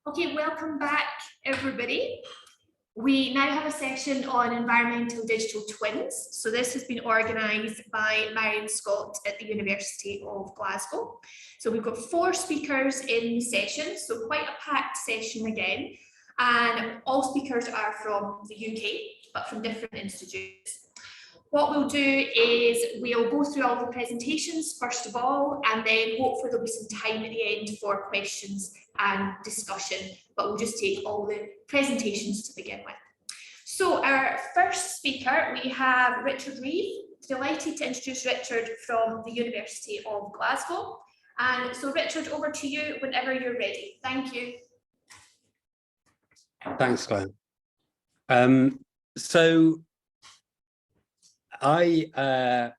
Okay, welcome back, everybody. We now have a session on environmental digital twins. So this has been organised by Marion Scott at the University of Glasgow. So we've got 4 speakers in the session, so quite a packed session again. And all speakers are from the UK, but from different institutes. What we'll do is we'll go through all the presentations first of all, and then hopefully there'll be some time at the end for questions and discussion, but we'll just take all the presentations to begin with. So our first speaker, we have Richard Reid. Delighted to introduce Richard from the University of Glasgow. And so Richard, over to you whenever you're ready. Thank you. Thanks, Claire. So I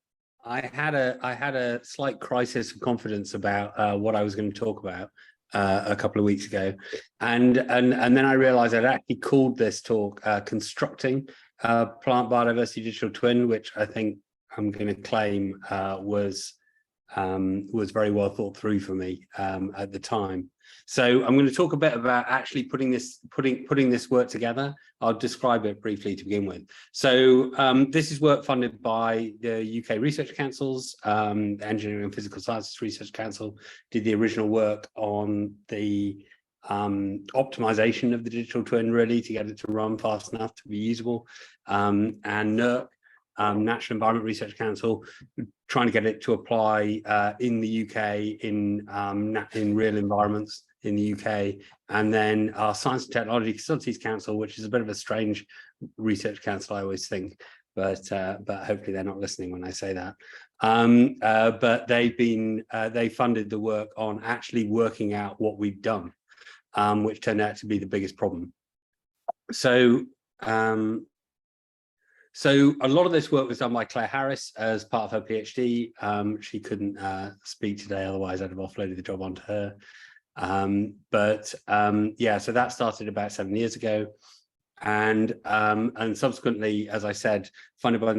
had a slight crisis of confidence about what I was going to talk about a couple of weeks ago, and then I realized I'd actually called this talk constructing plant biodiversity digital twin, which I think I'm going to claim was very well thought through for me at the time. So I'm going to talk a bit about actually putting this work together. I'll describe it briefly to begin with. So this is work funded by the UK Research Council's Engineering and Physical Sciences Research Council. Did the original work on the optimization of the digital twin, really, to get it to run fast enough to be usable, and NERC, Natural Environment Research Council, trying to get it to apply in the UK in real environments in the UK, and then our Science and Technology Facilities Council, which is a bit of a strange research council, I always think, but hopefully they're not listening when I say that. But they funded the work on actually working out what we've done, which turned out to be the biggest problem. So a lot of this work was done by Claire Harris as part of her PhD. She couldn't speak today, otherwise I'd have offloaded the job onto her. Yeah, so that started about 7 years ago, and subsequently, as I said, funded by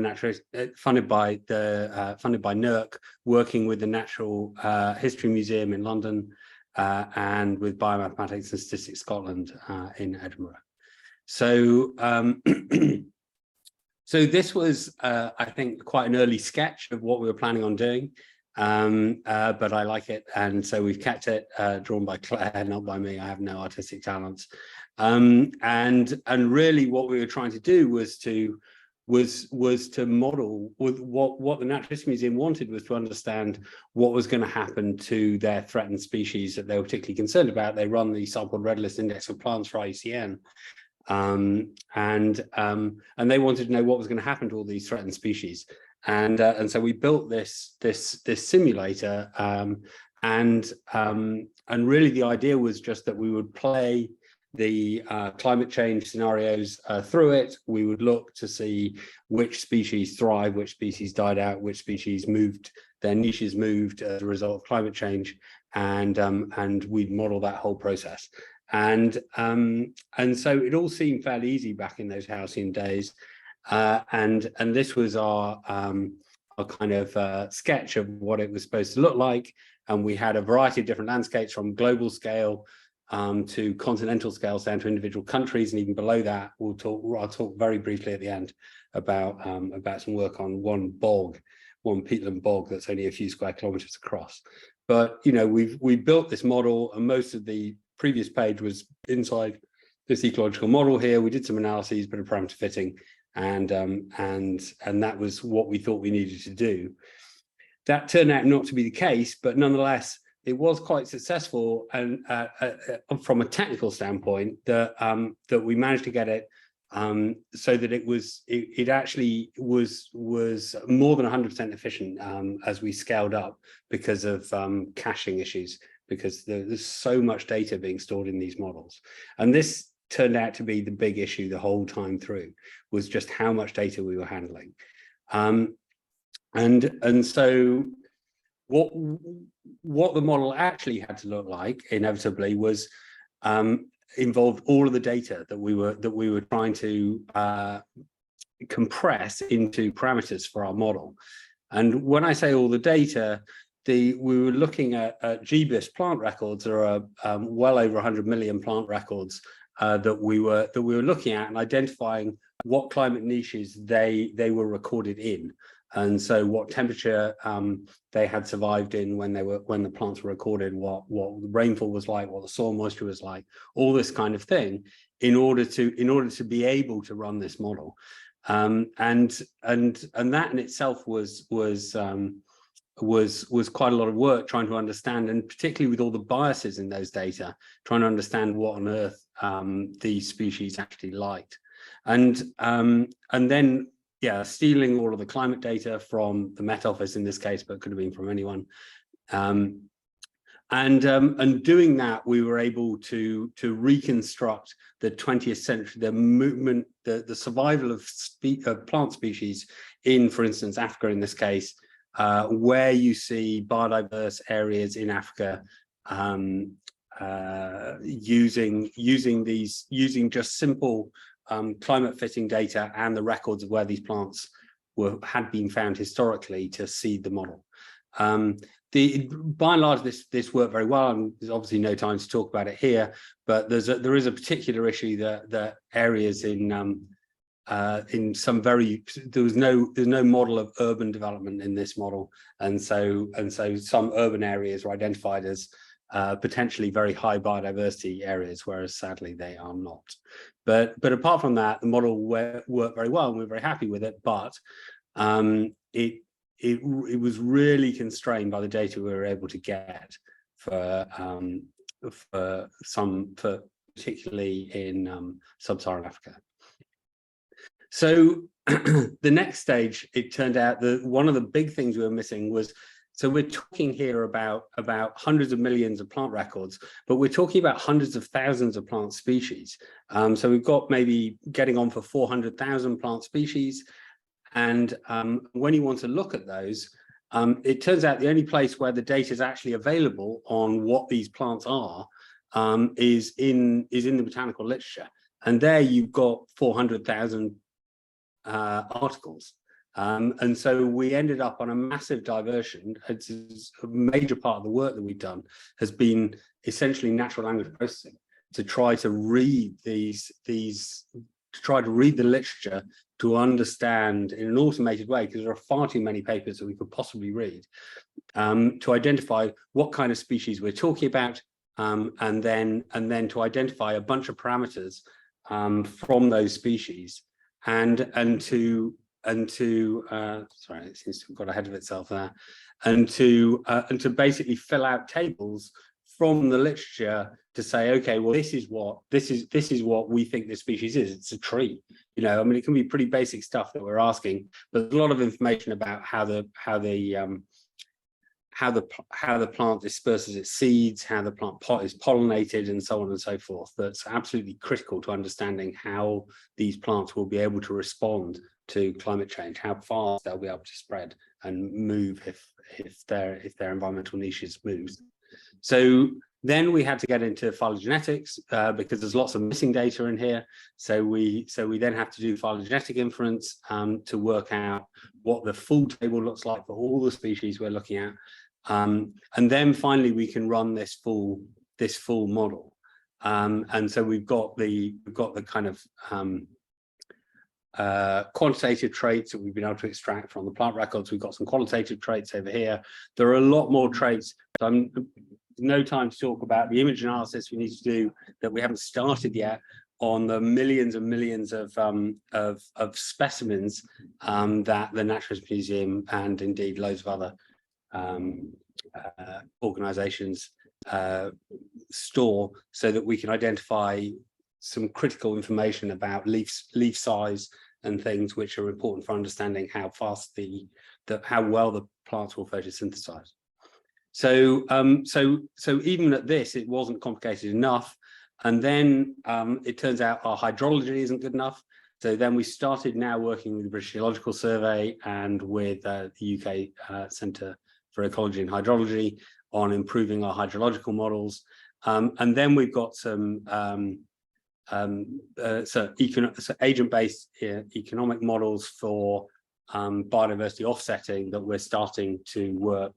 NERC, working with the Natural History Museum in London and with Biomathematics and Statistics Scotland in Edinburgh. So. So this was, I think, quite an early sketch of what we were planning on doing, but I like it, and so we've kept it, drawn by Claire, not by me. I have no artistic talents, and really what we were trying to do was to model what the Natural History Museum wanted, was to understand what was going to happen to their threatened species that they were particularly concerned about. They run the Sampled Red List Index of Plants for IUCN. And they wanted to know what was going to happen to all these threatened species, and so we built this simulator, and really the idea was just that we would play the climate change scenarios through it. We would look to see which species thrive, which species died out, which species moved, their niches moved as a result of climate change, and we'd model that whole process. And so it all seemed fairly easy back in those halcyon days, and this was our kind of sketch of what it was supposed to look like. And we had a variety of different landscapes, from global scale to continental scale, down to individual countries, and even below that, I'll talk very briefly at the end about some work on one peatland bog that's only a few square kilometers across. But you know, we built this model, and most of the previous page was inside this ecological model here. We did some analyses, bit of parameter fitting, and that was what we thought we needed to do. That turned out not to be the case, but nonetheless, it was quite successful, and from a technical standpoint, that we managed to get it so that it actually was more than 100% efficient as we scaled up, because of caching issues, because there's so much data being stored in these models. And this turned out to be the big issue the whole time through, was just how much data we were handling. And so what the model actually had to look like, inevitably, was involved all of the data that we were trying to compress into parameters for our model. And when I say all the data, we were looking at GBIS plant records. There are well over 100 million plant records that we were looking at and identifying what climate niches they were recorded in, and so what temperature they had survived in when the plants were recorded, what the rainfall was like, what the soil moisture was like, all this kind of thing, in order to be able to run this model, and that in itself was quite a lot of work, trying to understand, and particularly with all the biases in those data, trying to understand what on earth these species actually liked, and then stealing all of the climate data from the Met Office in this case, but could have been from anyone, and doing that, we were able to reconstruct the 20th century, the movement, the survival of plant species in, for instance, Africa in this case, where you see biodiverse areas in Africa using just simple climate fitting data and the records of where these plants had been found historically to seed the model. By and large, this worked very well, and there's obviously no time to talk about it here. But there is a particular issue that areas in some there's no model of urban development in this model, and so some urban areas were identified as potentially very high biodiversity areas, whereas sadly they are not. But apart from that, the model worked very well, and we're very happy with it. But it was really constrained by the data we were able to get for particularly in sub-Saharan Africa. So the next stage, it turned out that one of the big things we were missing was, so we're talking here about hundreds of millions of plant records, but we're talking about hundreds of thousands of plant species. So we've got maybe getting on for 400,000 plant species. And when you want to look at those, it turns out the only place where the data is actually available on what these plants are is in the botanical literature. And there you've got 400,000 articles. And so we ended up on a massive diversion. It's a major part of the work that we've done has been essentially natural language processing to try to read to try to read the literature to understand in an automated way, because there are far too many papers that we could possibly read, to identify what kind of species we're talking about, and then to identify a bunch of parameters from those species, and to sorry, it seems to have got ahead of itself there, and to basically fill out tables from the literature to say, okay, well, this is what we think this species is. It's a tree, you know. I mean, it can be pretty basic stuff that we're asking, but there's a lot of information about how the plant disperses its seeds, how the plant pot is pollinated, and so on and so forth. That's absolutely critical to understanding how these plants will be able to respond to climate change, how fast they'll be able to spread and move if their environmental niches moves. So then we had to get into phylogenetics because there's lots of missing data in here. So we then have to do phylogenetic inference to work out what the full table looks like for all the species we're looking at. And then finally we can run this full model. And so we've got the kind of quantitative traits that we've been able to extract from the plant records. We've got some qualitative traits over here. There are a lot more traits. So no time to talk about the image analysis we need to do that we haven't started yet on the millions and millions of specimens that the Natural History Museum and indeed loads of other organizations store, so that we can identify some critical information about leaf size and things which are important for understanding how fast how well the plants will photosynthesize. So even at this, it wasn't complicated enough. And then it turns out our hydrology isn't good enough. So then we started now working with the British Geological Survey and with the UK Centre for Ecology and Hydrology on improving our hydrological models. And then we've got some agent-based economic models for biodiversity offsetting that we're starting to work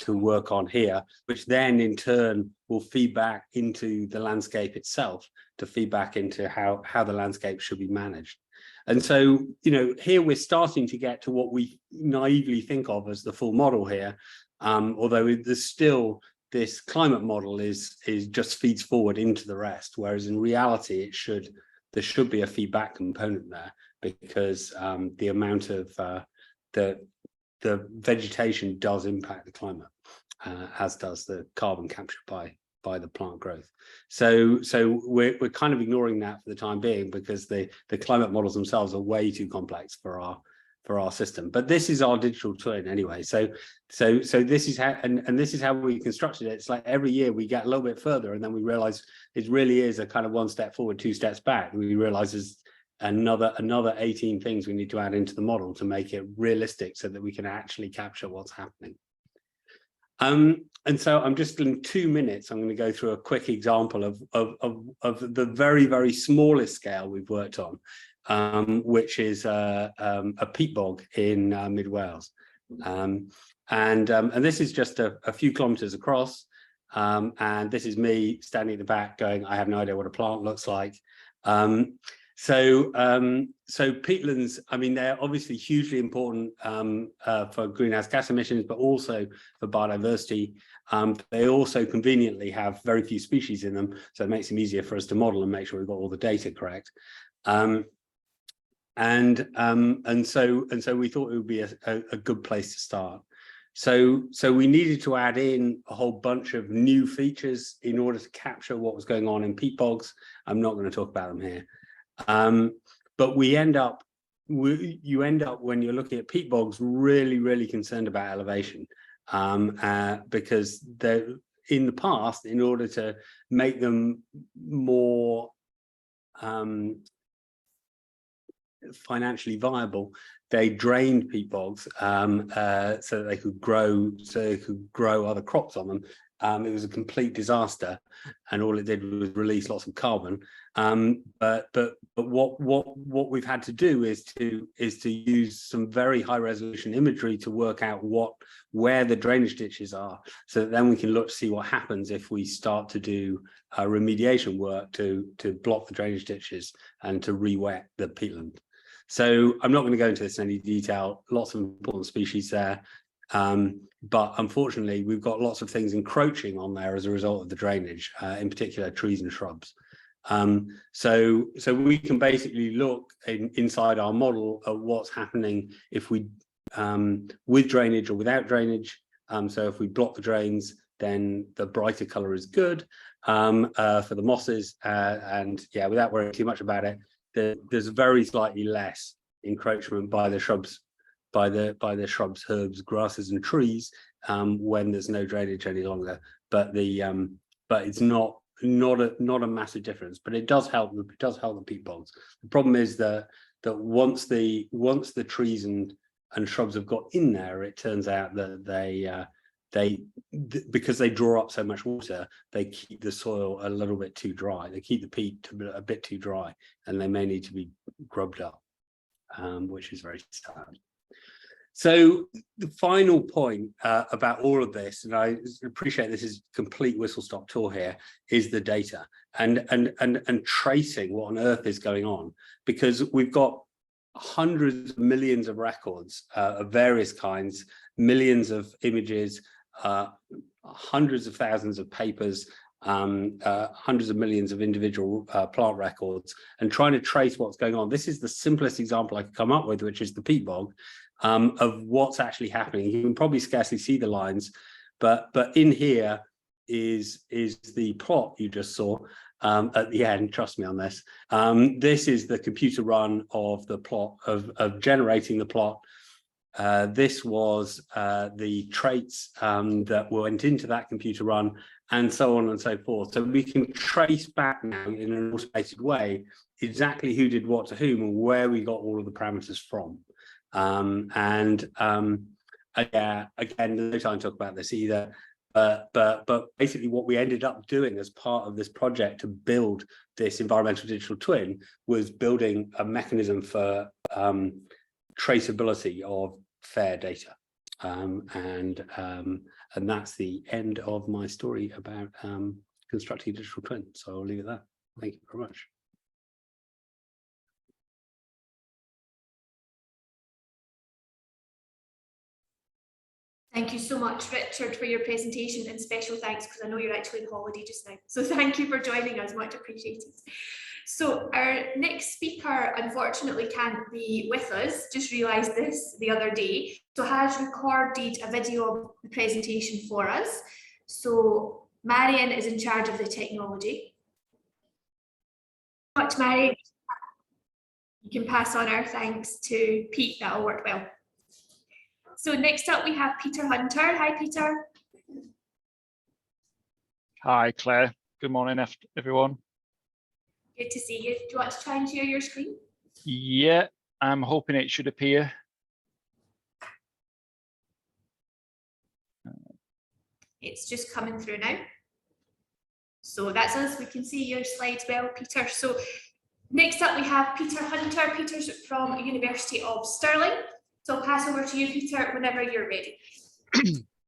work on here, which then in turn will feed back into the landscape itself, to feed back into how the landscape should be managed. And so, you know, here we're starting to get to what we naively think of as the full model here, although there's still this climate model is just feeds forward into the rest, whereas in reality there should be a feedback component there, because the amount of the vegetation does impact the climate, as does the carbon captured by the plant growth. So we're kind of ignoring that for the time being, because the climate models themselves are way too complex for our system. But this is our digital twin anyway. So this is how, and this is how we constructed it. It's like every year we get a little bit further, and then we realize it really is a kind of one step forward, two steps back. We realize there's another 18 things we need to add into the model to make it realistic, so that we can actually capture what's happening. And so I'm just in 2 minutes, I'm going to go through a quick example of the very, very smallest scale we've worked on, which is a peat bog in mid Wales. And this is just a few kilometers across. And this is me standing at the back going, I have no idea what a plant looks like. So peatlands, I mean, they're obviously hugely important for greenhouse gas emissions, but also for biodiversity. They also conveniently have very few species in them, so it makes them easier for us to model and make sure we've got all the data correct. And so we thought it would be a good place to start. So we needed to add in a whole bunch of new features in order to capture what was going on in peat bogs. I'm not going to talk about them here. But you end up when you're looking at peat bogs really, really concerned about elevation, because in the past, in order to make them more financially viable, they drained peat bogs so that they could grow other crops on them. It was a complete disaster, and all it did was release lots of carbon. But what we've had to do is to use some very high resolution imagery to work out where the drainage ditches are, so that then we can look to see what happens if we start to do remediation work to block the drainage ditches and to re-wet the peatland. So I'm not going to go into this in any detail. Lots of important species there. But unfortunately, we've got lots of things encroaching on there as a result of the drainage, in particular trees and shrubs. So we can basically look inside our model at what's happening if we with drainage or without drainage. So if we block the drains, then the brighter color is good for the mosses, and yeah, without worrying too much about it, there's very slightly less encroachment by the shrubs, by the shrubs, herbs, grasses, and trees when there's no drainage any longer. But it's not a massive difference. But it does help. It does help the peat bogs. The problem is that once the trees and shrubs have got in there, it turns out that because they draw up so much water, they keep the soil a little bit too dry. They keep the peat a bit too dry, and they may need to be grubbed up, which is very sad. So the final point about all of this, and I appreciate this is complete whistle-stop tour here, is the data and tracing what on earth is going on, because we've got hundreds of millions of records of various kinds, millions of images, hundreds of thousands of papers, hundreds of millions of individual plant records, and trying to trace what's going on. This is the simplest example I could come up with, which is the peat bog, of what's actually happening. You can probably scarcely see the lines, but in here is the plot you just saw at the end. Trust me on this. This is the computer run of the plot, of generating the plot. This was the traits that went into that computer run, and so on and so forth. So we can trace back now in an automated way exactly who did what to whom and where we got all of the parameters from. Yeah, again, no time to talk about this either. But basically what we ended up doing as part of this project to build this environmental digital twin was building a mechanism for traceability of fair data. And that's the end of my story about constructing digital twin. So I'll leave it there. Thank you very much. Thank you so much, Richard, for your presentation, and special thanks because I know you're actually on holiday just now. So thank you for joining us, much appreciated. So our next speaker unfortunately can't be with us, just realised this the other day, so has recorded a video of the presentation for us. So Marion is in charge of the technology. Much, Marion. You can pass on our thanks to Pete, that'll work well. So next up we have Peter Hunter. Hi, Peter. Hi, Claire. Good morning, everyone. Good to see you. Do you want to try and share your screen? Yeah, I'm hoping it should appear. It's just coming through now. So that's us. We can see your slides well, Peter. So next up we have Peter Hunter. Peter's from University of Stirling. So I'll pass over to you, Peter, whenever you're ready.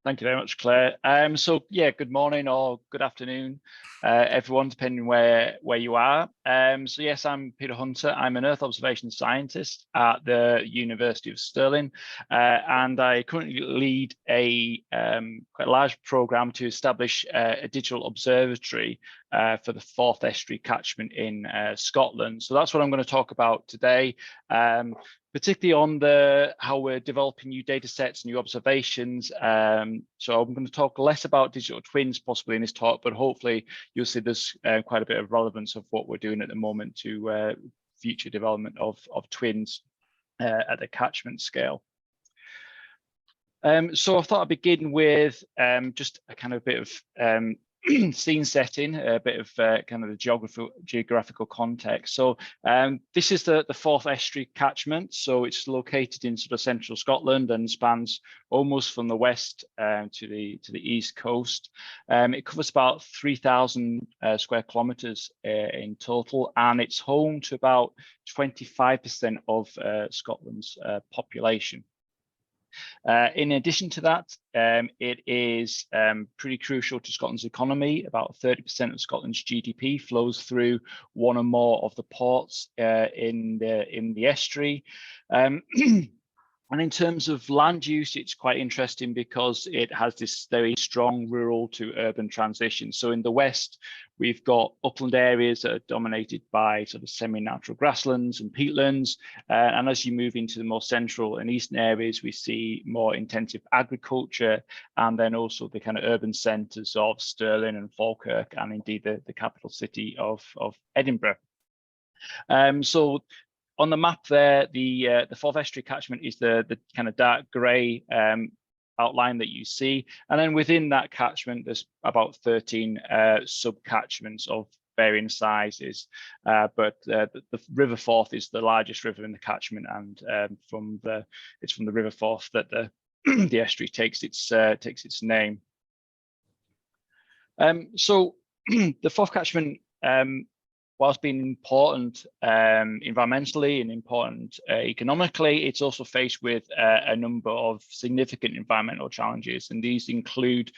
Thank you very much, Claire. So yeah, good morning or good afternoon, everyone, depending where you are. So yes, I'm Peter Hunter. I'm an Earth observation scientist at the University of Stirling, and I currently lead a quite large program to establish a digital observatory for the Forth Estuary catchment in Scotland. So that's what I'm going to talk about today. Particularly on how we're developing new data sets, new observations. So I'm going to talk less about digital twins possibly in this talk, but hopefully you'll see there's quite a bit of relevance of what we're doing at the moment to future development of twins at the catchment scale. So I thought I'd begin with just a kind of bit of scene setting, a bit of kind of the geographical context. So this is the Forth Estuary catchment. So it's located in sort of central Scotland and spans almost from the west to the east coast. It covers about 3,000 square kilometres in total, and it's home to about 25% of Scotland's population. In addition to that, it is pretty crucial to Scotland's economy. About 30% of Scotland's GDP flows through one or more of the ports in the estuary. And in terms of land use, it's quite interesting because it has this very strong rural to urban transition. So in the west, we've got upland areas that are dominated by sort of semi-natural grasslands and peatlands. And as you move into the more central and eastern areas, we see more intensive agriculture, and then also the kind of urban centres of Stirling and Falkirk, and indeed the capital city of Edinburgh. So on the map there, the Forth Estuary catchment is the kind of dark grey outline that you see. And then within that catchment, there's about 13 sub-catchments of varying sizes. But the River Forth is the largest river in the catchment, and it's from the River Forth that the estuary takes its name. So the Forth catchment, whilst being important environmentally and important economically, it's also faced with a number of significant environmental challenges, and these include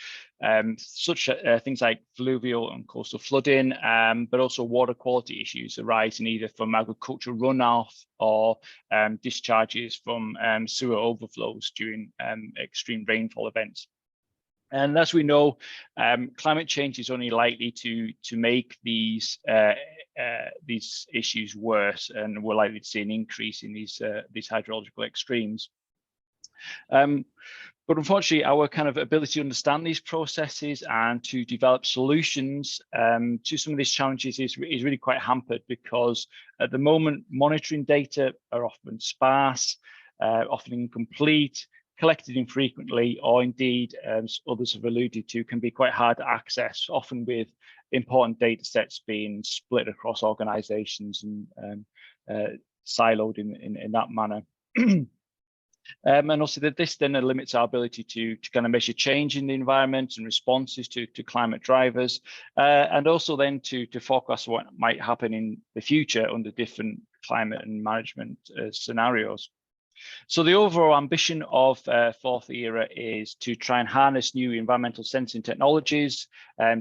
such things like fluvial and coastal flooding, but also water quality issues arising either from agricultural runoff or discharges from sewer overflows during extreme rainfall events. And as we know, climate change is only likely to make these issues worse, and we're likely to see an increase in these hydrological extremes. But unfortunately, our kind of ability to understand these processes and to develop solutions to some of these challenges is really quite hampered, because at the moment, monitoring data are often sparse, often incomplete, collected infrequently, or indeed, as others have alluded to, can be quite hard to access, often with important data sets being split across organizations and siloed in that manner. And also that this then limits our ability to kind of measure change in the environment and responses to climate drivers, and also then to forecast what might happen in the future under different climate and management scenarios. So the overall ambition of fourth era is to try and harness new environmental sensing technologies,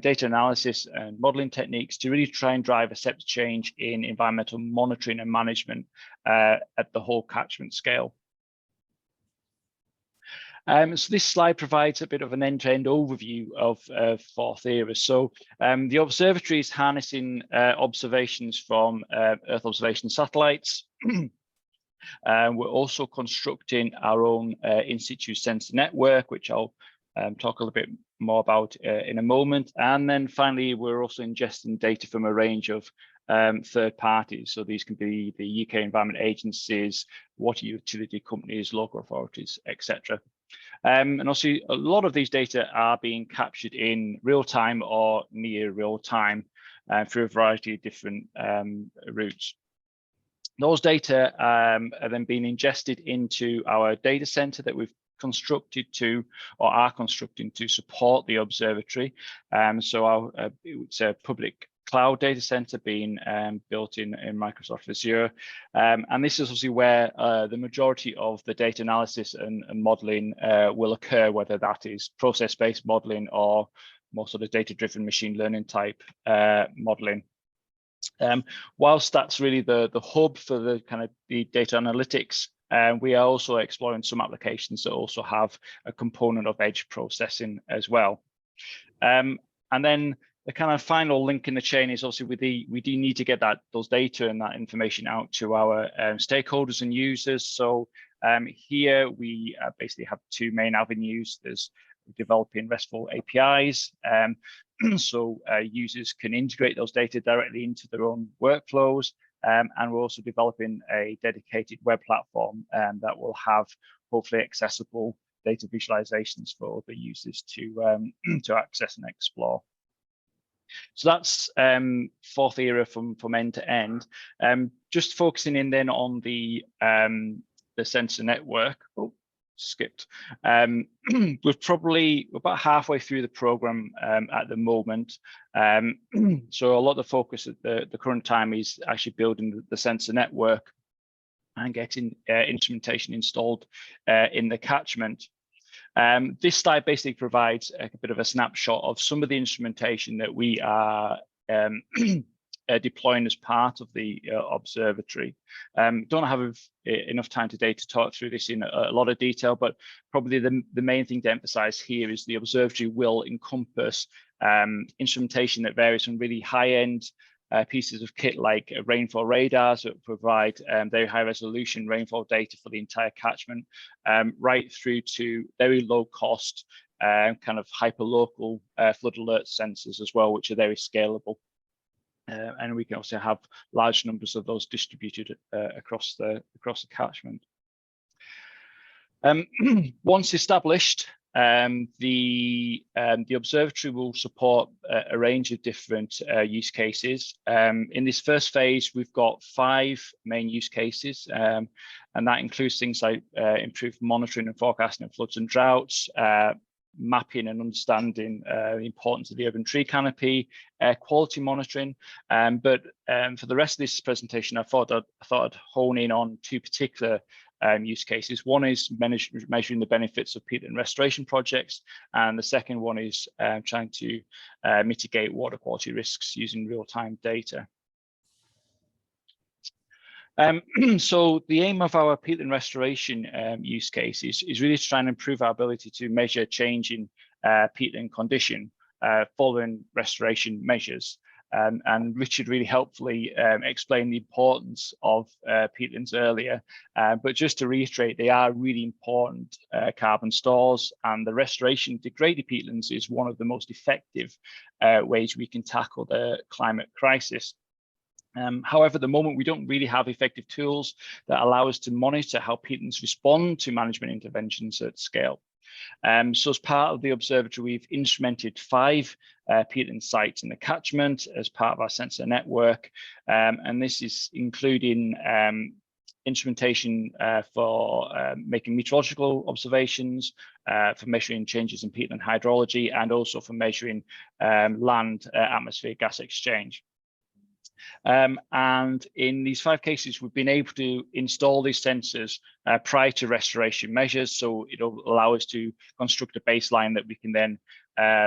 data analysis and modeling techniques to really try and drive a step change in environmental monitoring and management at the whole catchment scale. So this slide provides a bit of an end-to-end overview of fourth era. So the observatory is harnessing observations from Earth observation satellites. We're also constructing our own in situ sensor network, which I'll talk a little bit more about in a moment. And then finally, we're also ingesting data from a range of third parties. So these can be the UK environment agencies, water utility companies, local authorities, etc. And also a lot of these data are being captured in real time or near real time through a variety of different routes. Those data are then being ingested into our data center that we've constructed to, or are constructing to support the observatory. So it's a public cloud data center being built in Microsoft Azure. And this is obviously where the majority of the data analysis and modeling will occur, whether that is process-based modeling or more sort of data-driven machine learning type modeling. Whilst that's really the hub for the kind of the data analytics, we are also exploring some applications that also have a component of edge processing as well. And then the kind of final link in the chain is obviously we do need to get those data and that information out to our stakeholders and users. So here we basically have two main avenues. There's developing RESTful APIs. So users can integrate those data directly into their own workflows. And we're also developing a dedicated web platform that will have hopefully accessible data visualizations for the users to access and explore. So that's fourth era from end to end. Just focusing in then on the sensor network. Oh, skipped. We're about halfway through the program at the moment. So a lot of the focus at the current time is actually building the sensor network and getting instrumentation installed in the catchment. This slide basically provides a bit of a snapshot of some of the instrumentation that we are deploying as part of the observatory. Don't have enough time today to talk through this in a lot of detail, but probably the main thing to emphasize here is the observatory will encompass instrumentation that varies from really high-end pieces of kit like rainfall radars that provide very high resolution rainfall data for the entire catchment, right through to very low cost kind of hyperlocal flood alert sensors as well, which are very scalable. And we can also have large numbers of those distributed across the catchment. Once established, the observatory will support a range of different use cases. In this first phase, we've got 5 main use cases, and that includes things like improved monitoring and forecasting of floods and droughts, mapping and understanding the importance of the urban tree canopy, air quality monitoring. But for the rest of this presentation, I thought I'd hone in on 2 particular use cases. One is measuring the benefits of peatland restoration projects, and the second one is trying to mitigate water quality risks using real-time data. So the aim of our peatland restoration use case is really to try and improve our ability to measure change in peatland condition following restoration measures. And Richard really helpfully explained the importance of peatlands earlier. But just to reiterate, they are really important carbon stores, and the restoration of degraded peatlands is one of the most effective ways we can tackle the climate crisis. However, at the moment, we don't really have effective tools that allow us to monitor how peatlands respond to management interventions at scale. So as part of the observatory, we've instrumented 5 peatland sites in the catchment as part of our sensor network. And this is including instrumentation for making meteorological observations, for measuring changes in peatland hydrology, and also for measuring land atmosphere gas exchange. And in these 5 cases, we've been able to install these sensors prior to restoration measures. So it'll allow us to construct a baseline that we can then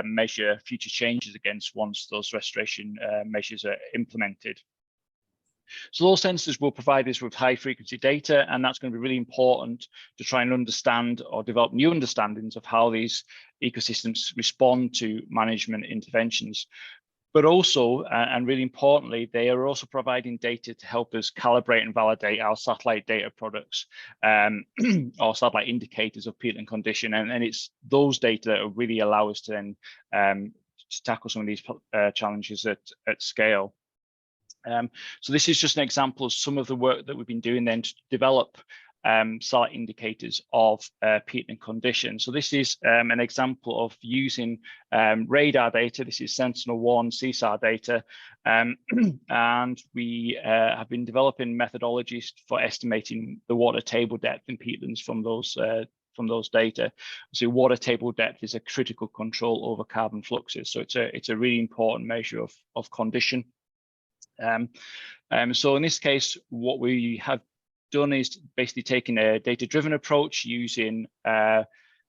measure future changes against once those restoration measures are implemented. So those sensors will provide us with high frequency data, and that's going to be really important to try and understand or develop new understandings of how these ecosystems respond to management interventions. But also, and really importantly, they are also providing data to help us calibrate and validate our satellite data products or satellite indicators of peatland condition. And it's those data that really allow us to then to tackle some of these challenges at scale. So this is just an example of some of the work that we've been doing then to develop satellite indicators of peatland condition. So this is an example of using radar data. This is Sentinel-1 CSAR data, and we have been developing methodologies for estimating the water table depth in peatlands from those data. So water table depth is a critical control over carbon fluxes. So it's a really important measure of condition. So in this case, what we have done is basically taking a data-driven approach using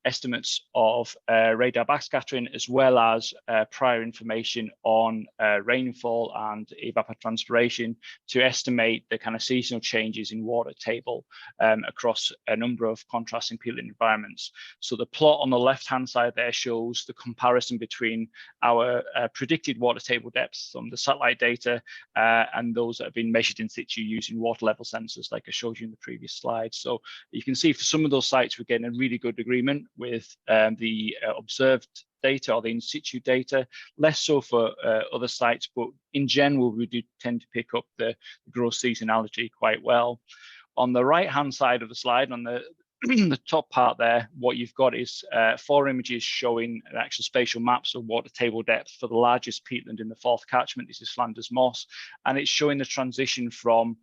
estimates of radar backscattering, as well as prior information on rainfall and evapotranspiration to estimate the kind of seasonal changes in water table across a number of contrasting peatland environments. So the plot on the left-hand side there shows the comparison between our predicted water table depths from the satellite data and those that have been measured in situ using water level sensors, like I showed you in the previous slide. So you can see for some of those sites, we're getting a really good agreement with the observed data or the in situ data, less so for other sites, but in general, we do tend to pick up the gross seasonality quite well. On the right-hand side of the slide, on the the top part there, what you've got is 4 images showing actual spatial maps of water table depth for the largest peatland in the 4th catchment. This is Flanders Moss, and it's showing the transition from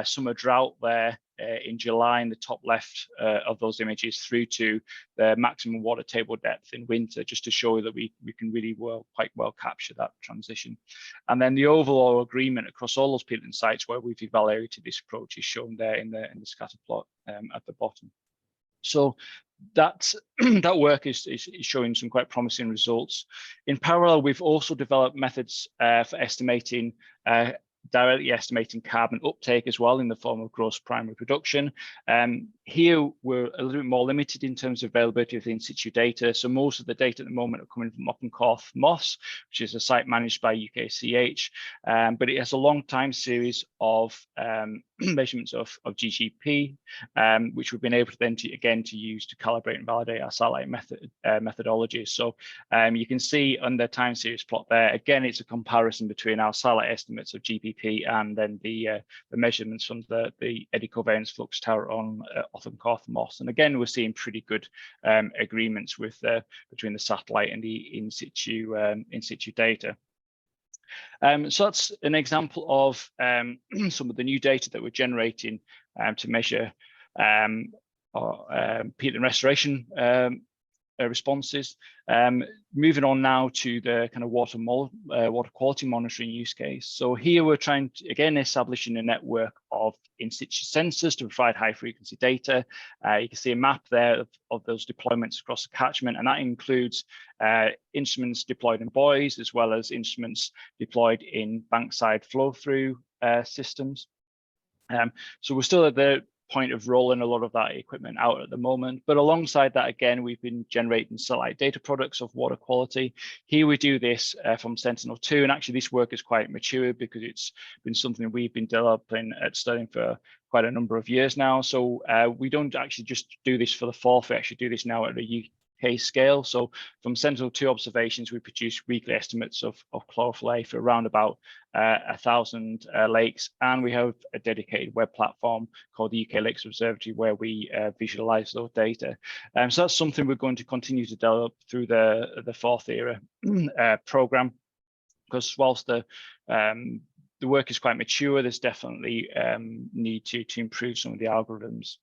summer drought there in July in the top left of those images through to the maximum water table depth in winter, just to show you that we can really quite well capture that transition. And then the overall agreement across all those peatland sites where we've evaluated this approach is shown there in the scatter plot at the bottom. So that work is showing some quite promising results. In parallel, we've also developed methods for estimating directly estimating carbon uptake as well in the form of gross primary production. Here we're a little bit more limited in terms of availability of the in situ data. So most of the data at the moment are coming from Moppenkorth Moss, which is a site managed by UKCH, but it has a long time series of measurements of GGP, which we've been able to then to use to calibrate and validate our satellite methodologies. So you can see on the time series plot there, again, it's a comparison between our satellite estimates of GBP and then the measurements from the eddy covariance flux tower on Moppenkorth Moss. And again, we're seeing pretty good agreements with between the satellite and the in situ data. So that's an example of some of the new data that we're generating to measure peatland restoration responses. Moving on now to the kind of water quality monitoring use case. So here we're trying to, again, establishing a network of in situ sensors to provide high frequency data. You can see a map there of those deployments across the catchment, and that includes instruments deployed in buoys as well as instruments deployed in bankside flow through systems. So we're still at the point of rolling a lot of that equipment out at the moment, but alongside that, again, we've been generating satellite data products of water quality. Here we do this from Sentinel-2, and actually this work is quite mature because it's been something we've been developing at Stirling for quite a number of years now. So we don't actually just do this for the Forth, we actually do this now at a UK scale. So from Sentinel-2 observations, we produce weekly estimates of chlorophyll for around about 1,000 lakes, and we have a dedicated web platform called the UK Lakes Observatory where we visualize those data. So that's something we're going to continue to develop through the Forth era program, because whilst the work is quite mature, there's definitely need to improve some of the algorithms.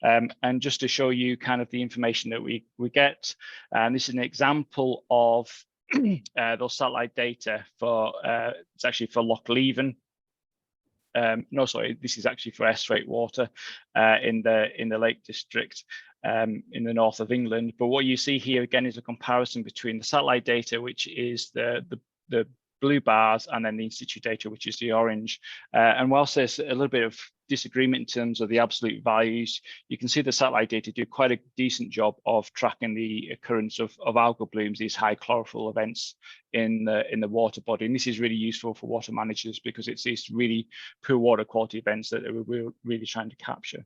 And just to show you kind of the information that we get, this is an example of those satellite data for, it's actually for Loch Leven. no, sorry, this is actually for estuary water in the Lake District in the north of England. But what you see here again is a comparison between the satellite data, which is the blue bars, and then the in-situ data, which is the orange. And whilst there's a little bit of disagreement in terms of the absolute values, you can see the satellite data do quite a decent job of tracking the occurrence of algal blooms, these high chlorophyll events in the water body. And this is really useful for water managers because it's these really poor water quality events that we're really trying to capture.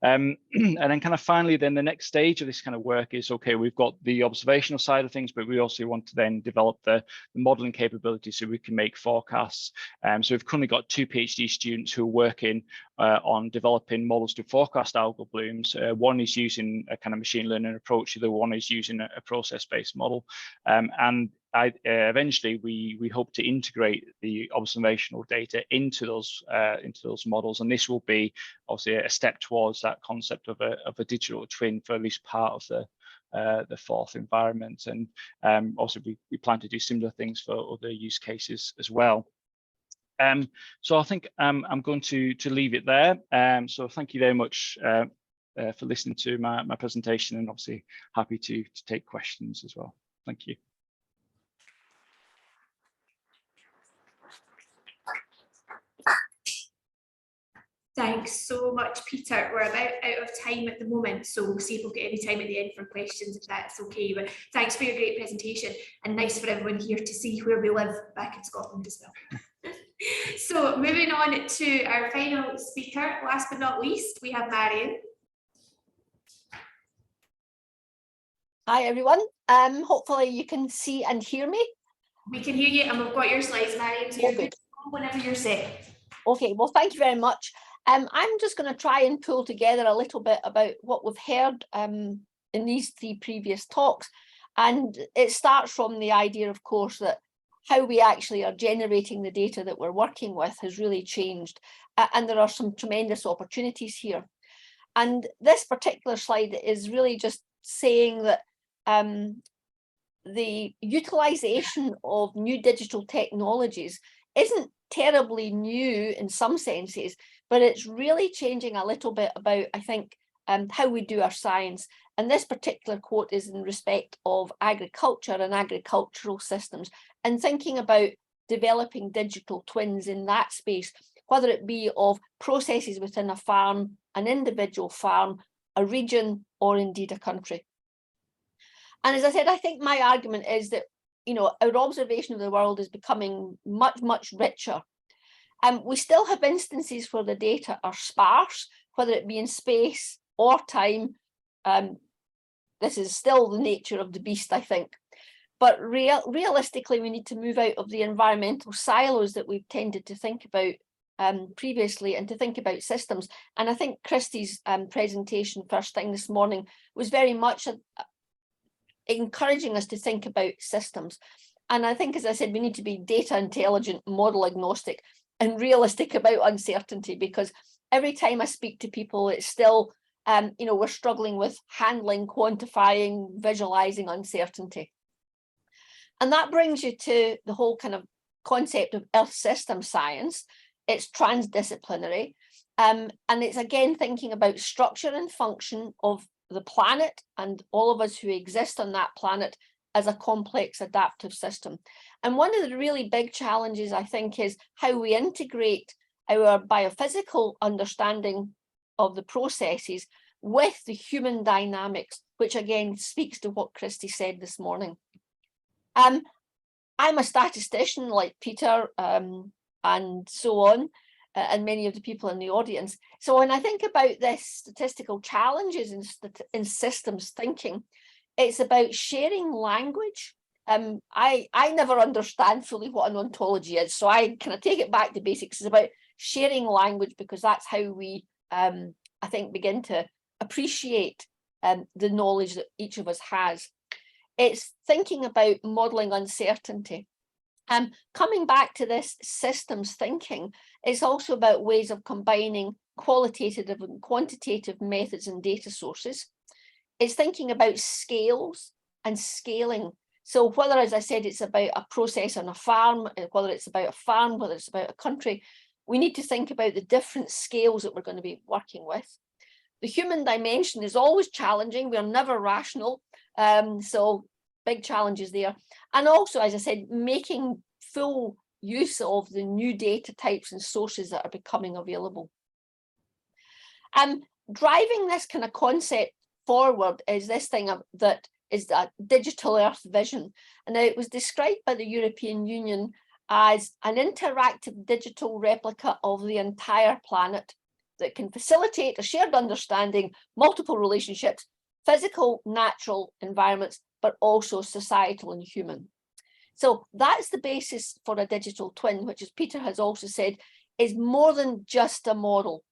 And then kind of finally, then the next stage of this kind of work is, okay, we've got the observational side of things, but we also want to then develop the modeling capability so we can make forecasts. So we've currently got 2 PhD students who are working on developing models to forecast algal blooms. One is using a kind of machine learning approach, the other one is using a process-based model. And eventually we hope to integrate the observational data into those models, and this will be obviously a step towards that concept of a digital twin for at least part of the Forth environment. And also we plan to do similar things for other use cases as well. So I think I'm going to leave it there. So thank you very much for listening to my presentation, and obviously happy to take questions as well. Thank you. Thanks so much, Peter. We're about out of time at the moment, so we'll see if we'll get any time at the end for questions, if that's okay. But thanks for your great presentation, and nice for everyone here to see where we live back in Scotland as well. So moving on to our final speaker, last but not least, we have Marion. Hi everyone. Hopefully you can see and hear me. We can hear you, and we've got your slides, Marion, so you're good whenever you're set. Okay, well, thank you very much. I'm just going to try and pull together a little bit about what we've heard in these 3 previous talks. And it starts from the idea, of course, that how we actually are generating the data that we're working with has really changed. And there are some tremendous opportunities here. And this particular slide is really just saying that the utilization of new digital technologies isn't terribly new in some senses, but it's really changing a little bit about, I think, how we do our science. And this particular quote is in respect of agriculture and agricultural systems, and thinking about developing digital twins in that space, whether it be of processes within a farm, an individual farm, a region, or indeed a country. And as I said, I think my argument is that, you know, our observation of the world is becoming much, much richer. We still have instances where the data are sparse, whether it be in space or time. This is still the nature of the beast, I think. But realistically, we need to move out of the environmental silos that we've tended to think about previously, and to think about systems. And I think Christie's presentation first thing this morning was very much encouraging us to think about systems. And I think, as I said, we need to be data intelligent, model agnostic, and realistic about uncertainty, because every time I speak to people, it's still, you know, we're struggling with handling, quantifying, visualizing uncertainty. And that brings you to the whole kind of concept of Earth system science. It's transdisciplinary, and it's again thinking about structure and function of the planet and all of us who exist on that planet as a complex adaptive system. And one of the really big challenges, I think, is how we integrate our biophysical understanding of the processes with the human dynamics, which again speaks to what Christy said this morning. I'm a statistician like Peter and so on, and many of the people in the audience. So when I think about this statistical challenges in systems thinking, it's about sharing language. I never understand fully what an ontology is, so I kind of take it back to basics. It's about sharing language, because that's how we, I think, begin to appreciate the knowledge that each of us has. It's thinking about modeling uncertainty. Coming back to this systems thinking, it's also about ways of combining qualitative and quantitative methods and data sources. It's thinking about scales and scaling. So whether, as I said, it's about a process on a farm, whether it's about a farm, whether it's about a country, We need to think about the different scales that we're going to be working with. The human dimension is always challenging. We're never rational. So big challenges there. And also, as I said, making full use of the new data types and sources that are becoming available. Driving this kind of concept forward is this thing that is a digital Earth vision. And it was described by the European Union as an interactive digital replica of the entire planet that can facilitate a shared understanding, multiple relationships, physical, natural environments, but also societal and human. So that's the basis for a digital twin, which, as Peter has also said, is more than just a model.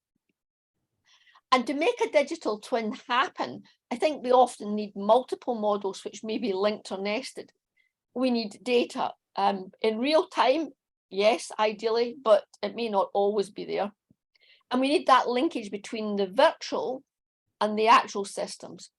And to make a digital twin happen, I think we often need multiple models which may be linked or nested. We need data in real time, yes, ideally, but it may not always be there. And we need that linkage between the virtual and the actual systems.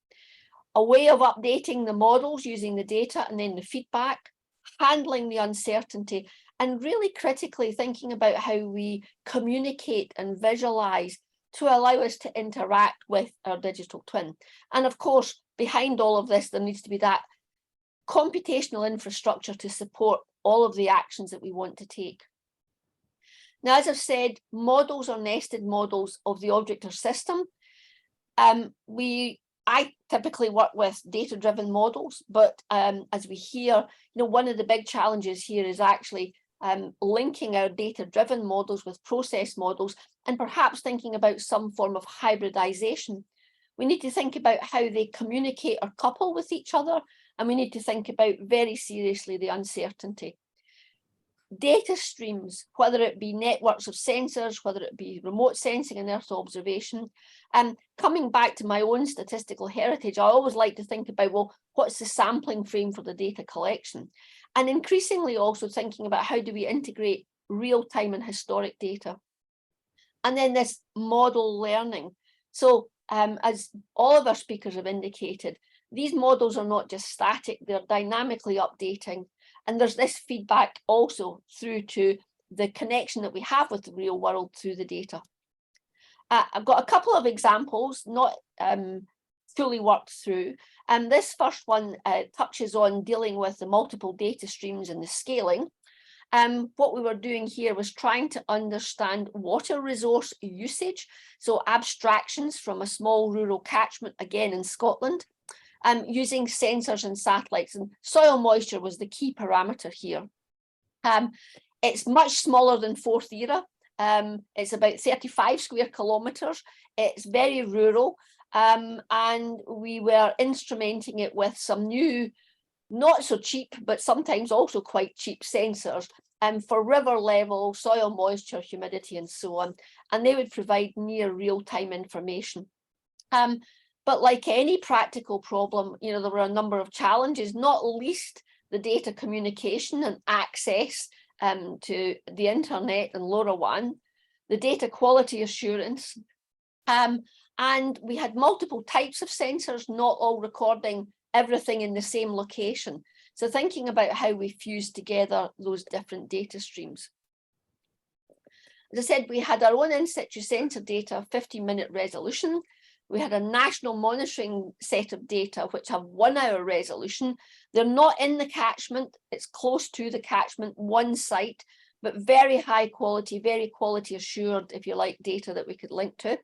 A way of updating the models using the data and then the feedback, handling the uncertainty, and really critically thinking about how we communicate and visualize to allow us to interact with our digital twin. And of course, behind all of this, there needs to be that computational infrastructure to support all of the actions that we want to take. Now, as I've said, models are nested models of the object or system. I typically work with data-driven models, but as we hear, one of the big challenges here is actually linking our data-driven models with process models and perhaps thinking about some form of hybridization. We need to think about how they communicate or couple with each other, and we need to think about very seriously the uncertainty. Data streams, whether it be networks of sensors, whether it be remote sensing and Earth observation, coming back to my own statistical heritage, I always like to think about, well, what's the sampling frame for the data collection? And increasingly also thinking about how do we integrate real-time and historic data? And then this model learning. So as all of our speakers have indicated, these models are not just static, they're dynamically updating. And there's this feedback also through to the connection that we have with the real world through the data. I've got a couple of examples, not fully worked through. And this first one touches on dealing with the multiple data streams and the scaling. What we were doing here was trying to understand water resource usage. So abstractions from a small rural catchment, again in Scotland. Using sensors and satellites, and soil moisture was the key parameter here. It's much smaller than fourth era. It's about 35 square kilometres. It's very rural, and we were instrumenting it with some new, not so cheap, but sometimes also quite cheap sensors for river level, soil moisture, humidity, and so on. And they would provide near real-time information. But like any practical problem, there were a number of challenges, not least the data communication and access to the internet and LoRaWAN, the data quality assurance. And we had multiple types of sensors, not all recording everything in the same location. So thinking about how we fuse together those different data streams. As I said, we had our own in situ sensor data, 50-minute resolution. We had a national monitoring set of data which have 1 hour resolution. They're not in the catchment, it's close to the catchment, one site, but very high quality, very quality assured, if you like, data that we could link to.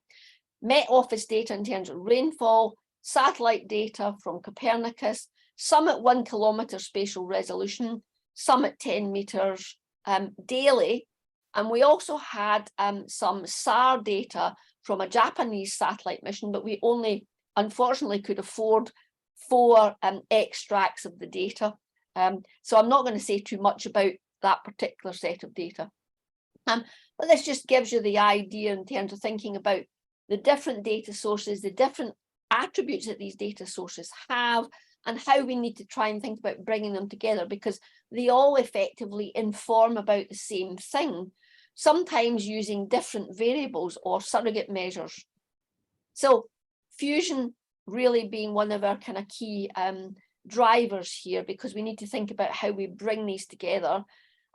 Met Office data in terms of rainfall, satellite data from Copernicus, some at 1 kilometre spatial resolution, some at 10 metres daily. And we also had some SAR data from a Japanese satellite mission, but we only, unfortunately, could afford 4 extracts of the data. So I'm not going to say too much about that particular set of data. But this just gives you the idea in terms of thinking about the different data sources, the different attributes that these data sources have, and how we need to try and think about bringing them together, because they all effectively inform about the same thing, sometimes using different variables or surrogate measures. So fusion really being one of our kind of key drivers here, because we need to think about how we bring these together.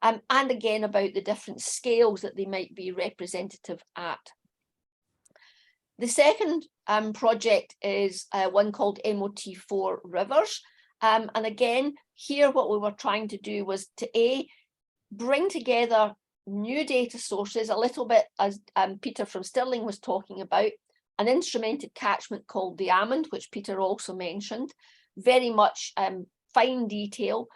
and again about the different scales that they might be representative at. The second project is one called MOT4 Rivers. And again, here what we were trying to do was to bring together new data sources, a little bit as Peter from Stirling was talking about, an instrumented catchment called the Almond, which Peter also mentioned, very much fine detail,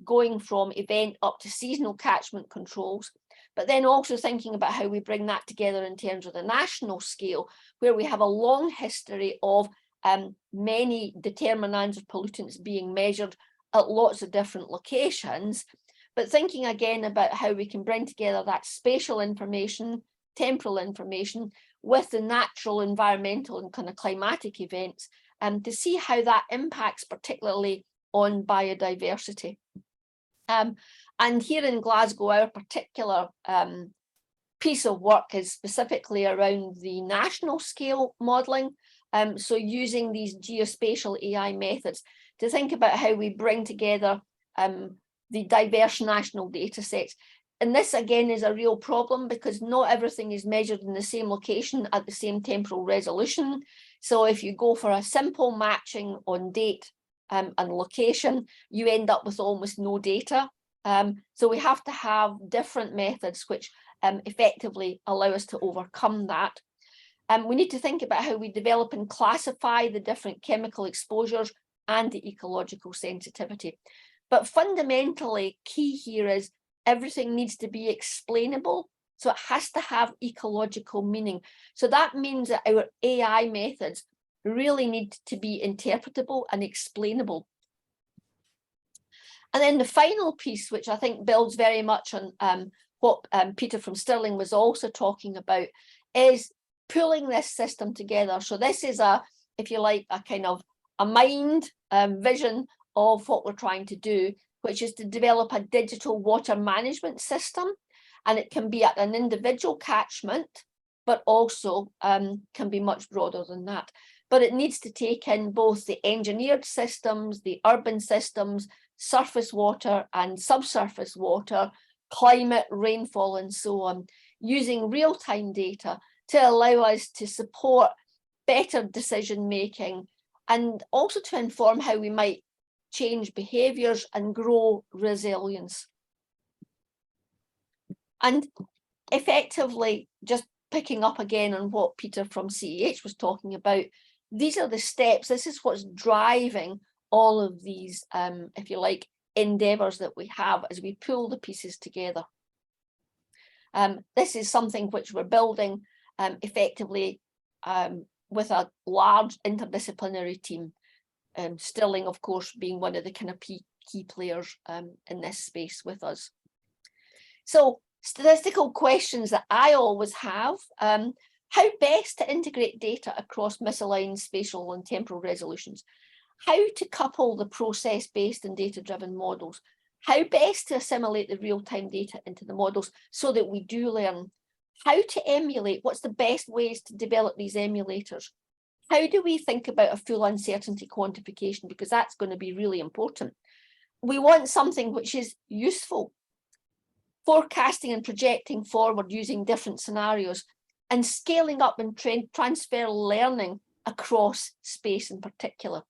going from event up to seasonal catchment controls, but then also thinking about how we bring that together in terms of the national scale, where we have a long history of many determinants of pollutants being measured at lots of different locations, but thinking again about how we can bring together that spatial information, temporal information with the natural, environmental and kind of climatic events, to see how that impacts particularly on biodiversity. And here in Glasgow, our particular piece of work is specifically around the national scale modelling. So using these geospatial AI methods to think about how we bring together the diverse national data sets. And this again is a real problem because not everything is measured in the same location at the same temporal resolution. So if you go for a simple matching on date and location, you end up with almost no data. So we have to have different methods which effectively allow us to overcome that. We need to think about how we develop and classify the different chemical exposures and the ecological sensitivity. But fundamentally, key here is everything needs to be explainable. So it has to have ecological meaning. So that means that our AI methods really need to be interpretable and explainable. And then the final piece, which I think builds very much on what Peter from Stirling was also talking about, is pulling this system together. So this is if you like, a kind of a mind vision of what we're trying to do, which is to develop a digital water management system. And it can be at an individual catchment, but also can be much broader than that. But it needs to take in both the engineered systems, the urban systems, surface water and subsurface water, climate, rainfall, and so on, using real-time data to allow us to support better decision making and also to inform how we might change behaviours and grow resilience. And effectively, just picking up again on what Peter from CEH was talking about, these are the steps. This is what's driving all of these, if you like, endeavours that we have as we pull the pieces together. This is something which we're building effectively with a large interdisciplinary team. Stirling, of course, being one of the kind of key players in this space with us. So statistical questions that I always have, how best to integrate data across misaligned spatial and temporal resolutions, how to couple the process-based and data-driven models, how best to assimilate the real-time data into the models so that we do learn, how to emulate, what's the best ways to develop these emulators, how do we think about a full uncertainty quantification, because that's going to be really important. We want something which is useful, forecasting and projecting forward using different scenarios, and scaling up and transfer learning across space in particular.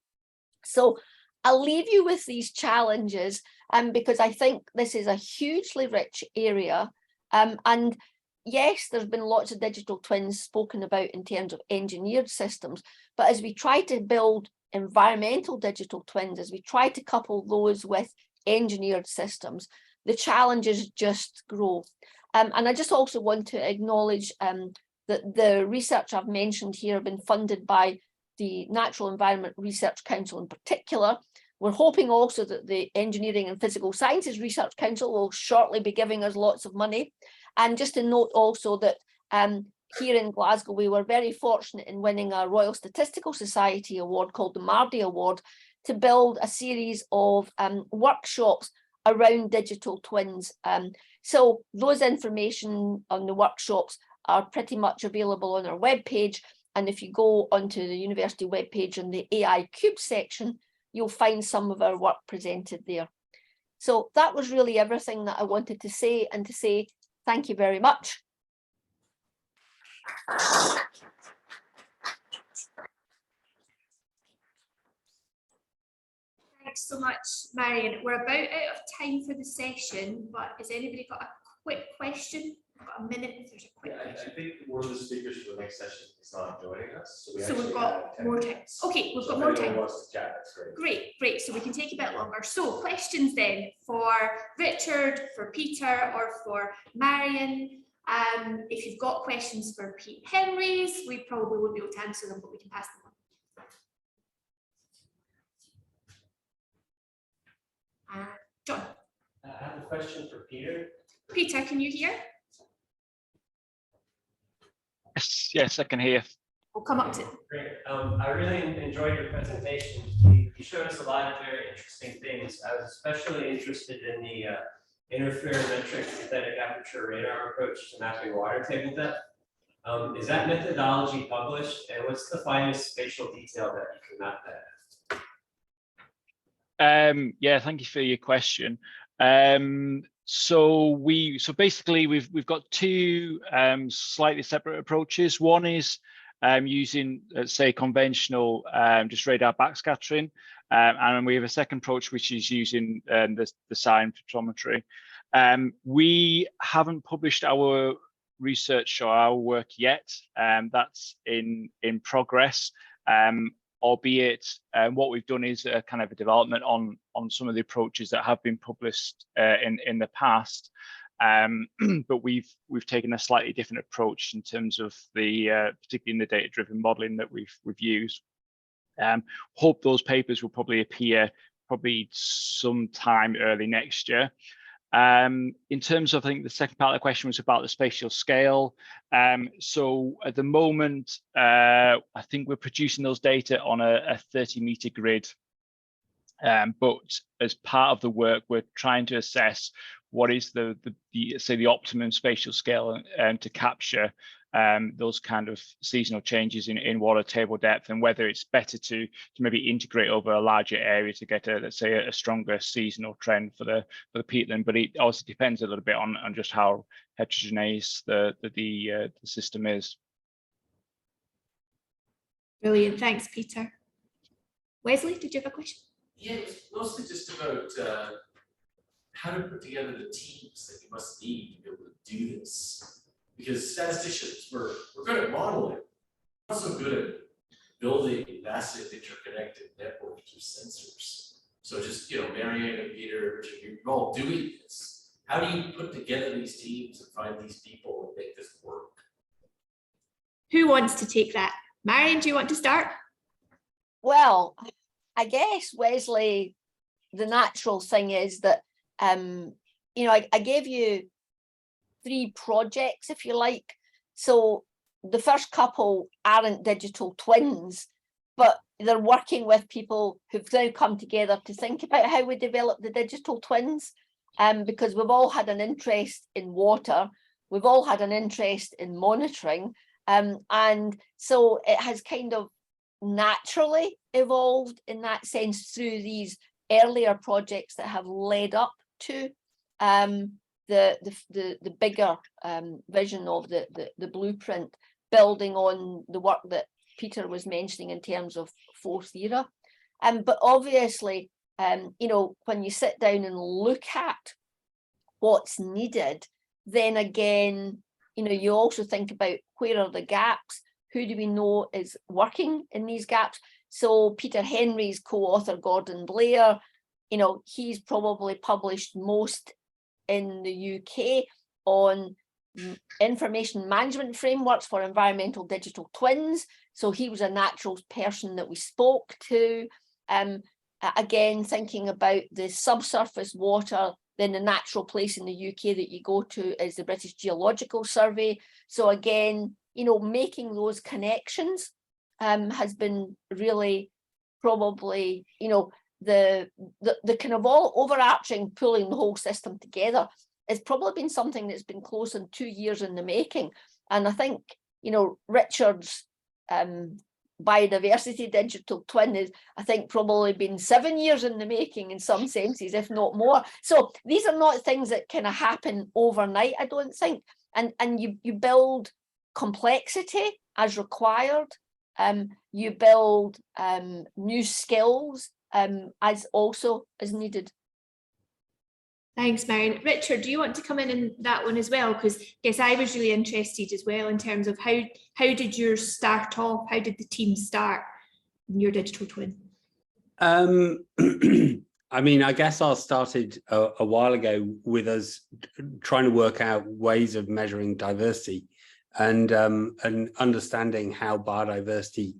So I'll leave you with these challenges because I think this is a hugely rich area. And yes, there's been lots of digital twins spoken about in terms of engineered systems, but as we try to build environmental digital twins, as we try to couple those with engineered systems, the challenges just grow. And I just also want to acknowledge that the research I've mentioned here have been funded by the Natural Environment Research Council in particular. We're hoping also that the Engineering and Physical Sciences Research Council will shortly be giving us lots of money. And just to note also that here in Glasgow, we were very fortunate in winning a Royal Statistical Society award called the Mardy Award to build a series of workshops around digital twins. So those information on the workshops are pretty much available on our webpage. And if you go onto the university webpage in the AI Cube section, you'll find some of our work presented there. So that was really everything that I wanted to say, and to say thank you very much. Thanks so much, Marion. We're about out of time for the session, but has anybody got a quick question? I've got a minute if there's a quick question. I think one of the speakers for the next session is not joining us, So we've got more time. Okay, we've got more time. Wants to chat, that's great. Great, great. So we can take a bit longer. So questions then for Richard, for Peter, or for Marion. If you've got questions for Pete Henry's, we probably won't be able to answer them, but we can pass them on. John. I have a question for Peter. Peter, can you hear? Yes, I can hear. We'll come up to. Great. I really enjoyed your presentation. You showed us a lot of very interesting things. I was especially interested in the interferometric synthetic aperture radar approach to mapping water table depth. Is that methodology published, and what's the finest spatial detail that you can map that? Yeah, thank you for your question. So basically we've got two slightly separate approaches. One is using, let's say, conventional just radar backscattering, and we have a second approach which is using the sign spectrometry. We haven't published our research or our work yet. That's in progress. Albeit what we've done is a kind of a development on some of the approaches that have been published in the past, but we've taken a slightly different approach in terms of the particularly in the data-driven modeling that we've used. Hope those papers will probably appear sometime early next year. In terms of, I think the second part of the question was about the spatial scale. So at the moment, I think we're producing those data on a 30-meter grid. But as part of the work, we're trying to assess what is the optimum spatial scale to capture those kind of seasonal changes in water table depth, and whether it's better to maybe integrate over a larger area to get let's say a stronger seasonal trend for the peatland. But it also depends a little bit on just how heterogeneous the system is. Brilliant, thanks, Peter. Wesley, did you have a question? Yeah, it was mostly just about how to put together the teams that you must need to be able to do this. Because statisticians, we're good at modeling, we're also good at building massive interconnected networks with sensors. So just, Marion and Peter, you're all doing this. How do you put together these teams and find these people and make this work? Who wants to take that? Marion, do you want to start? Well, I guess, Wesley, the natural thing is that, I gave you 3 projects, if you like. So the first couple aren't digital twins, but they're working with people who've now come together to think about how we develop the digital twins. Because we've all had an interest in water, we've all had an interest in monitoring, and so it has kind of naturally evolved in that sense through these earlier projects that have led up to the bigger vision of the blueprint, building on the work that Peter was mentioning in terms of 4th era. But obviously, when you sit down and look at what's needed, then again, you also think about where are the gaps, who do we know is working in these gaps. So Peter Henry's co-author, Gordon Blair, he's probably published most in the UK on information management frameworks for environmental digital twins. So he was a natural person that we spoke to. Again, thinking about the subsurface water, then the natural place in the UK that you go to is the British Geological Survey. So again, making those connections has been really probably, the kind of all overarching pulling the whole system together has probably been something that's been close on 2 years in the making. And I think, Richard's biodiversity digital twin is, I think, probably been 7 years in the making in some senses, if not more. So these are not things that kind of happen overnight, I don't think. And you build complexity as required. You build new skills as also as needed. Thanks, Marion. Richard, do you want to come in that one as well? Because I guess I was really interested as well in terms of how did yours start off? How did the team start in your digital twin? I mean, I guess I started a while ago with us trying to work out ways of measuring diversity and understanding how biodiversity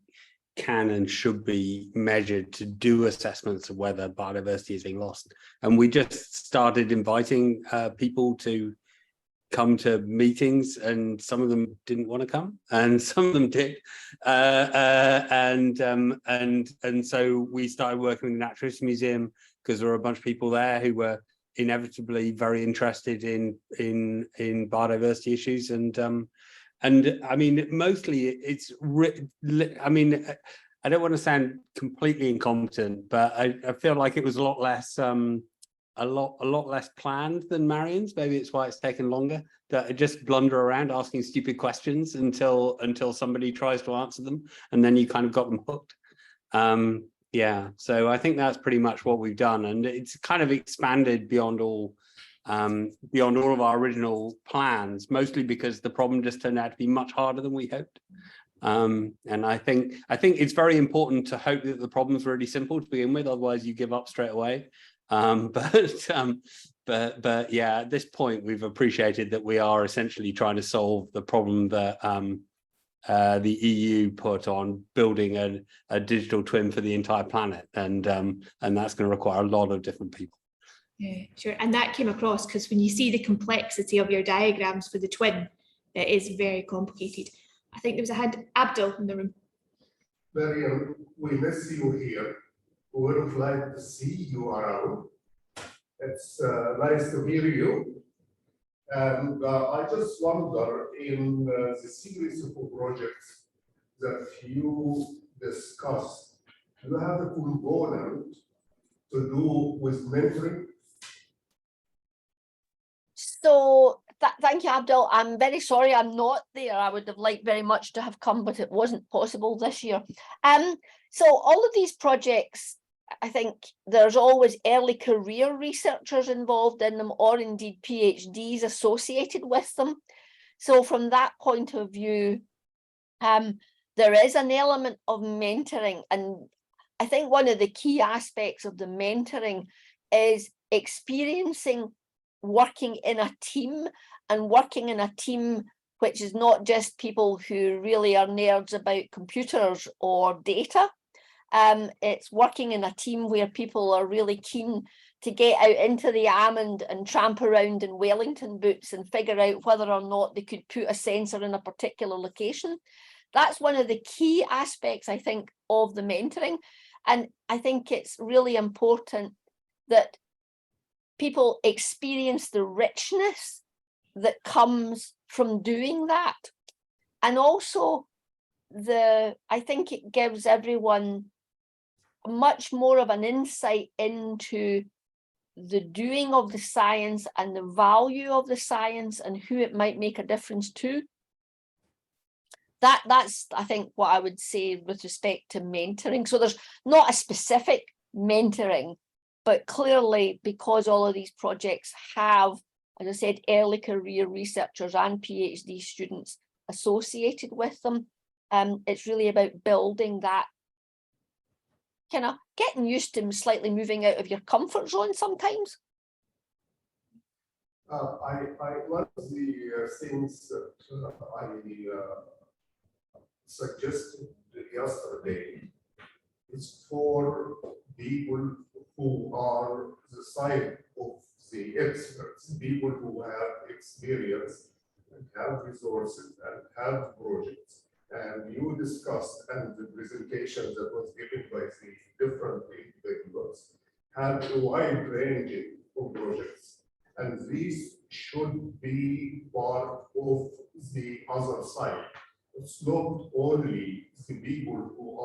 can and should be measured to do assessments of whether biodiversity is being lost. And we just started inviting people to come to meetings, and some of them didn't want to come and some of them did. And so we started working with the Natural History Museum because there were a bunch of people there who were inevitably very interested in biodiversity issues. And I mean, mostly it's, I mean, I don't want to sound completely incompetent, but I feel like it was a lot less planned than Marion's. Maybe it's why it's taken longer. To just blunder around asking stupid questions until somebody tries to answer them, and then you kind of got them hooked. Yeah, so I think that's pretty much what we've done, and it's kind of expanded beyond all of our original plans, mostly because the problem just turned out to be much harder than we hoped. And I think it's very important to hope that the problem's really simple to begin with, otherwise you give up straight away. But yeah, at this point we've appreciated that we are essentially trying to solve the problem that the EU put on building a digital twin for the entire planet, and that's going to require a lot of different people. Yeah, sure. And that came across because when you see the complexity of your diagrams for the twin, it is very complicated. I think there was a hand, Abdul, in the room. Mariam, we miss you here. We would have liked to see you around. It's nice to hear you. And I just wonder, in the series of projects that you discussed, do you have a component to do with mentoring? So thank you, Abdul. I'm very sorry I'm not there. I would have liked very much to have come, but it wasn't possible this year. So all of these projects, I think there's always early career researchers involved in them, or indeed PhDs associated with them. So from that point of view, there is an element of mentoring. And I think one of the key aspects of the mentoring is experiencing working in a team, and working in a team which is not just people who really are nerds about computers or data. It's working in a team where people are really keen to get out into the almond and tramp around in Wellington boots and figure out whether or not they could put a sensor in a particular location. That's one of the key aspects, I think, of the mentoring. And I think it's really important that people experience the richness that comes from doing that. And also I think it gives everyone much more of an insight into the doing of the science and the value of the science and who it might make a difference to. That's, I think, what I would say with respect to mentoring. So there's not a specific mentoring, but clearly, because all of these projects have, as I said, early career researchers and PhD students associated with them, it's really about building that, kind of getting used to slightly moving out of your comfort zone sometimes. One of the things that I suggested yesterday is for people who are the side of the experts, people who have experience and have resources and have projects. And you discussed, and the presentation that was given by the different individuals had a wide range of projects. And these should be part of the other side. It's not only the people who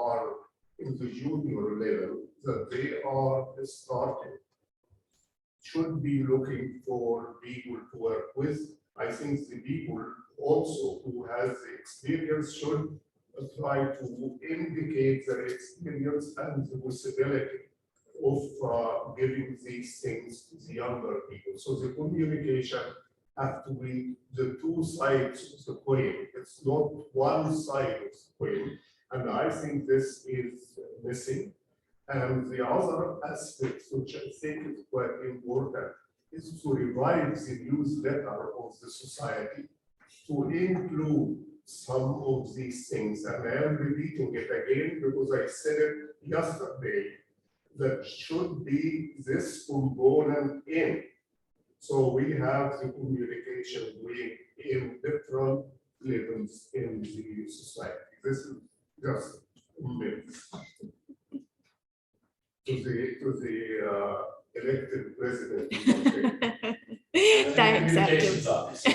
that they are starting should be looking for people to work with. I think the people also who has the experience should try to indicate their experience and the possibility of giving these things to the younger people. So the communication have to be the two sides of the coin. It's not one side of the coin. And I think this is missing. And the other aspect, which I think is quite important, is to revise the newsletter of the society to include some of these things. And I am repeating it again because I said it yesterday, that should be this component in. So we have the communication going in different levels in the society. This is just a myth. To the elected president. Thanks, Communications Abdul. officer.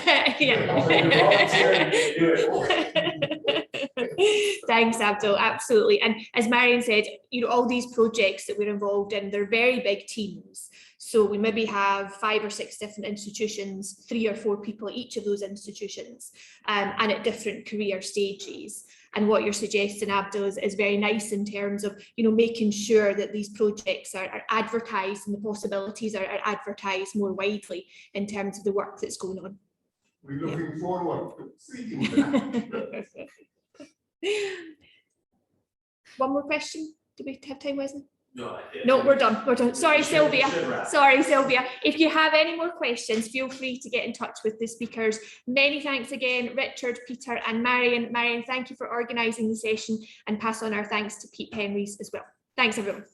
Thanks, Abdul. Absolutely. And as Marion said, you know, all these projects that we're involved in, they're very big teams. So we maybe have 5 or 6 different institutions, 3 or 4 people at each of those institutions, and at different career stages. And what you're suggesting, Abdul, is very nice in terms of, you know, making sure that these projects are advertised and the possibilities are advertised more widely in terms of the work that's going on. We're looking forward to seeing that. One more question? Do we have time, Wesley? No, No, we're done. We're done. Sorry, We should Sylvia. wrap. Sorry, Sylvia. If you have any more questions, feel free to get in touch with the speakers. Many thanks again, Richard, Peter, and Marion. Marion, thank you for organising the session, and pass on our thanks to Pete Henrys as well. Thanks, everyone.